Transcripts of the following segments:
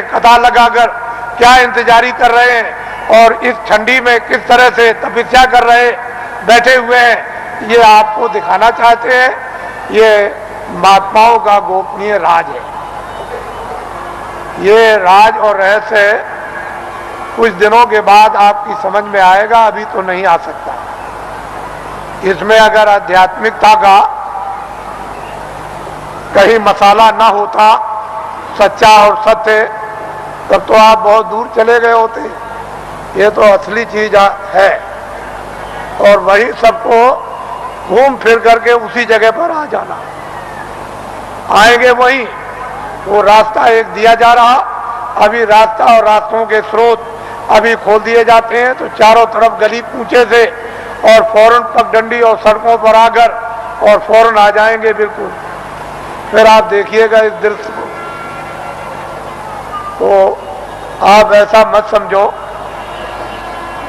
कतार लगाकर क्या इंतजारी कर रहे हैं और इस ठंडी में किस तरह से तपस्या कर रहे बैठे हुए हैं, ये आपको दिखाना चाहते हैं। ये महात्माओं का गोपनीय राज है। ये राज और रहस्य कुछ दिनों के बाद आपकी समझ में आएगा, अभी तो नहीं आ सकता। इसमें अगर आध्यात्मिकता का कहीं मसाला ना होता, सच्चा और सत्य, तब तो आप बहुत दूर चले गए होते। ये तो असली चीज है और वही सबको घूम फिर करके उसी जगह पर आ जाना। आएंगे वहीं, वो रास्ता एक दिया जा रहा, अभी रास्ता और रास्तों के स्रोत अभी खोल दिए जाते हैं, तो चारों तरफ गली पूछे से और फौरन पगडंडी और सड़कों पर आकर और फौरन आ जाएंगे बिल्कुल। फिर आप देखिएगा इस दृश्य को, तो आप ऐसा मत समझो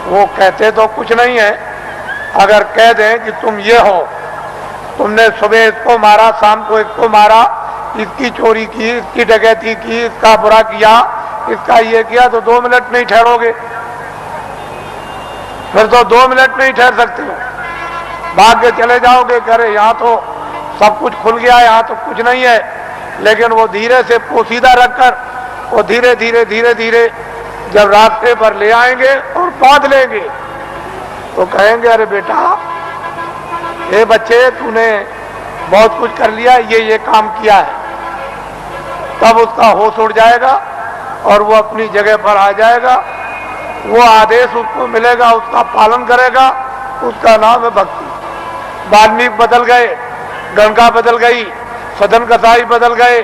वो कहते तो कुछ नहीं है। अगर कह दें कि तुम ये हो, तुमने सुबह इसको मारा, शाम को इसको मारा, इसकी चोरी की, इसकी डकैती की, इसका बुरा किया, इसका ये किया, तो 2 मिनट नहीं ठहरोगे। फिर तो 2 मिनट नहीं ठहर सकते हो, भाग के चले जाओगे। करे यहाँ तो सब कुछ खुल गया, यहाँ तो कुछ नहीं है। लेकिन वो धीरे से पोशीदा रखकर वो धीरे धीरे धीरे धीरे जब रास्ते पर ले आएंगे और बांध लेंगे, तो कहेंगे अरे बेटा, ये बच्चे, तूने बहुत कुछ कर लिया, ये काम किया है। तब उसका होश उड़ जाएगा और वो अपनी जगह पर आ जाएगा। वो आदेश उसको मिलेगा, उसका पालन करेगा। उसका नाम है भक्ति। वाल्मीकि बदल गए, गंगा बदल गई, सदन कसाई बदल गए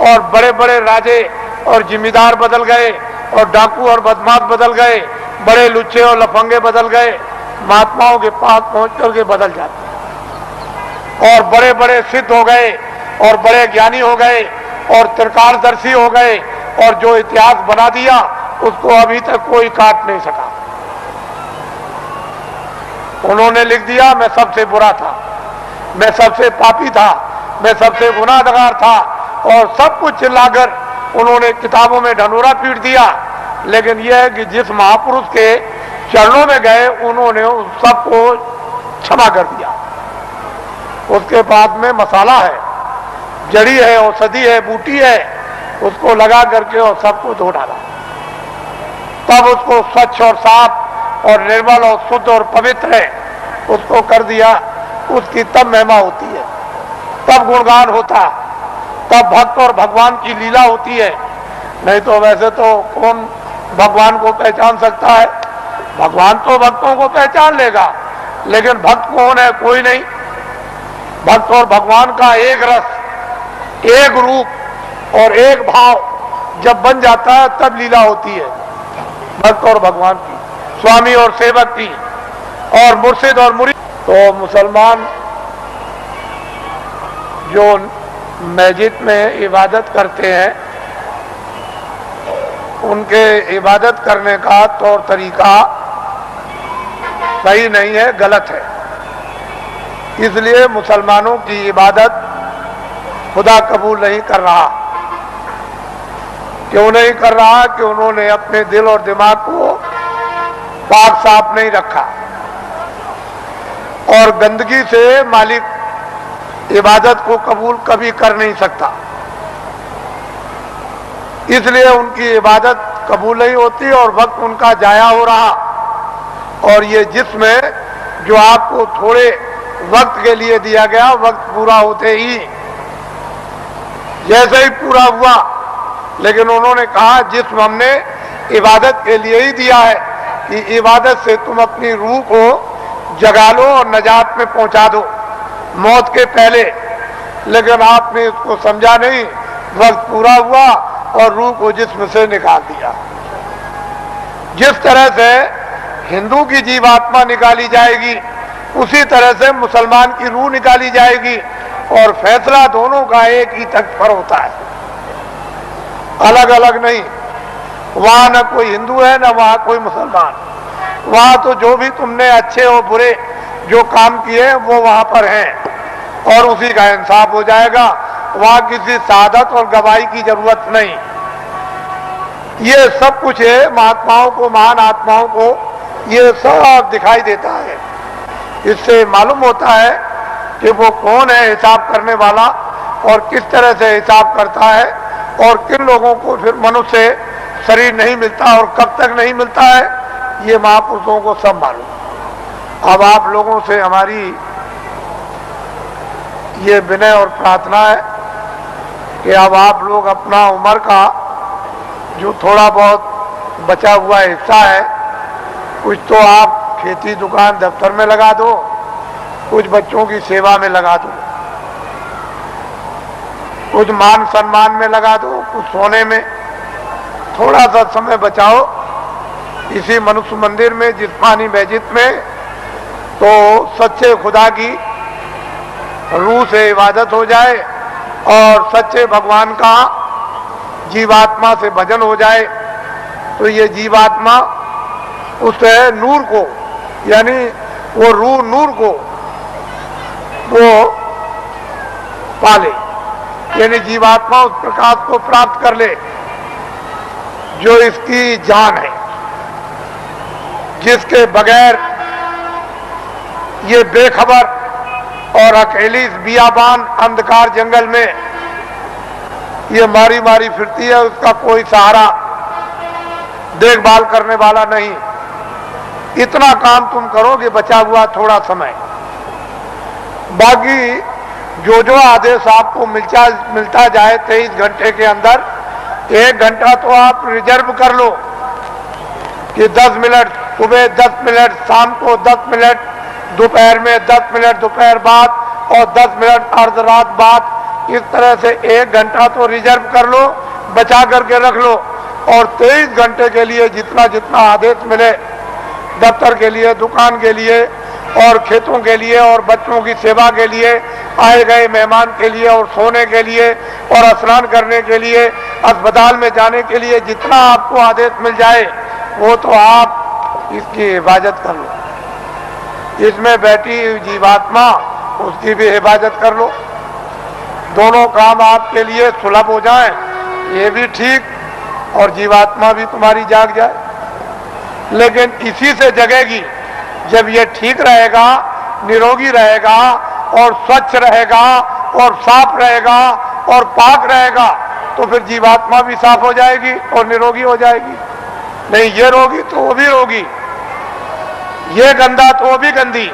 और बड़े बड़े राजे और जिम्मेदार बदल गए और डाकू और बदमाश बदल गए, बड़े लुच्चे और लफंगे बदल गए। महात्माओं के पास पहुंच करके बदल जाते और बड़े बड़े सिद्ध हो गए और बड़े ज्ञानी हो गए और त्रिकालदर्शी हो गए और जो इतिहास बना दिया उसको अभी तक कोई काट नहीं सका। उन्होंने लिख दिया मैं सबसे बुरा था, मैं सबसे पापी था, मैं सबसे गुनाहगार था और सब कुछ चिल्लाकर उन्होंने किताबों में ढंढोरा पीट दिया। लेकिन यह है कि जिस महापुरुष के चरणों में गए उन्होंने उस सबको क्षमा कर दिया। उसके बाद में मसाला है, जड़ी है, औषधि है, बूटी है, उसको लगा करके और सबको धो डाला। तब उसको स्वच्छ और साफ और निर्मल और शुद्ध और पवित्र है उसको कर दिया। उसकी तब महिमा होती है, तब गुणगान होता, तब भक्त और भगवान की लीला होती है। नहीं तो वैसे तो कौन भगवान को पहचान सकता है? भगवान तो भक्तों को पहचान लेगा, लेकिन भक्त कौन है? कोई नहीं। भक्त और भगवान का एक रस, एक रूप और एक भाव जब बन जाता है तब लीला होती है भक्त और भगवान की, स्वामी और सेवक की, और मुर्शिद और मुरीद। तो मुसलमान जो मस्जिद में इबादत करते हैं, उनके इबादत करने का तौर तरीका सही नहीं है, गलत है। इसलिए मुसलमानों की इबादत खुदा कबूल नहीं कर रहा। क्यों नहीं कर रहा? कि उन्होंने अपने दिल और दिमाग को पाक साफ नहीं रखा और गंदगी से मालिक इबादत को कबूल कभी कर नहीं सकता। इसलिए उनकी इबादत कबूल नहीं होती और वक्त उनका जाया हो रहा। और ये जिसमें जो आपको थोड़े वक्त के लिए दिया गया, वक्त पूरा होते ही जैसे ही पूरा हुआ, लेकिन उन्होंने कहा जिस्म हमने इबादत के लिए ही दिया है कि इबादत से तुम अपनी रूह को जगा लो और नजात में पहुंचा दो मौत के पहले। लेकिन आपने इसको समझा नहीं, वक्त पूरा हुआ और रूह को जिस्म से निकाल दिया। जिस तरह से हिंदू की जीवात्मा निकाली जाएगी, उसी तरह से मुसलमान की रूह निकाली जाएगी और फैसला दोनों का एक ही तख्त पर होता है, अलग अलग नहीं। वहां न कोई हिंदू है न वहां कोई मुसलमान। वहां तो जो भी तुमने अच्छे और बुरे जो काम किए वो वहां पर हैं और उसी का इंसाफ हो जाएगा। वहां किसी शहादत और गवाही की जरूरत नहीं। ये सब कुछ है महात्माओं को, महान आत्माओं को ये सब दिखाई देता है। इससे मालूम होता है कि वो कौन है हिसाब करने वाला और किस तरह से हिसाब करता है और किन लोगों को फिर मनुष्य शरीर नहीं मिलता और कब तक नहीं मिलता है, ये महापुरुषों को सब मालूम। अब आप लोगों से हमारी ये विनय और प्रार्थना है कि अब आप लोग अपना उम्र का जो थोड़ा बहुत बचा हुआ हिस्सा है, कुछ तो आप खेती दुकान दफ्तर में लगा दो, कुछ बच्चों की सेवा में लगा दो, कुछ मान सम्मान में लगा दो, कुछ सोने में। थोड़ा सा समय बचाओ इसी मनुष्य मंदिर में, जिस्मानी मस्जिद में, तो सच्चे खुदा की रूह से इबादत हो जाए और सच्चे भगवान का जीवात्मा से भजन हो जाए। तो ये जीवात्मा उस नूर को, यानी वो रूह नूर को वो पाले, यानी जीवात्मा उस प्रकाश को प्राप्त कर ले जो इसकी जान है, जिसके बगैर ये बेखबर और अकेली इस बियाबान अंधकार जंगल में ये मारी मारी फिरती है, उसका कोई सहारा देखभाल करने वाला नहीं। इतना काम तुम करोगे बचा हुआ थोड़ा समय, बाकी जो जो आदेश आपको मिलता जाए 23 घंटे के अंदर 1 घंटा तो आप रिजर्व कर लो कि 10 मिनट सुबह, 10 मिनट शाम को, 10 मिनट दोपहर में, 10 मिनट दोपहर बाद और 10 मिनट अर्ध रात बाद। इस तरह से 1 घंटा तो रिजर्व कर लो, बचा करके रख लो। और 23 घंटे के लिए जितना जितना आदेश मिले, दफ्तर के लिए, दुकान के लिए और खेतों के लिए और बच्चों की सेवा के लिए, आए गए मेहमान के लिए और सोने के लिए और स्नान करने के लिए, अस्पताल में जाने के लिए, जितना आपको आदेश मिल जाए वो तो आप इसकी हिफाजत कर लो। इसमें बैठी जीवात्मा, उसकी भी हिफाजत कर लो। दोनों काम आपके लिए सुलभ हो जाएं, ये भी ठीक और जीवात्मा भी तुम्हारी जाग जाए। लेकिन इसी से जगेगी जब ये ठीक रहेगा, निरोगी रहेगा और स्वच्छ रहेगा और साफ रहेगा और पाक रहेगा, तो फिर जीवात्मा भी साफ हो जाएगी और निरोगी हो जाएगी। नहीं ये रोगी तो वो भी रोगी, ये गंदा तो वो भी गंदी,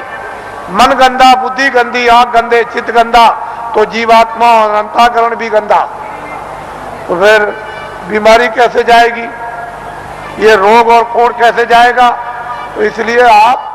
मन गंदा, बुद्धि गंदी, आंख गंदे, चित्त गंदा, तो जीवात्मा और अंतःकरण भी गंदा, तो फिर बीमारी कैसे जाएगी, ये रोग और कोड़ कैसे जाएगा। तो इसलिए आप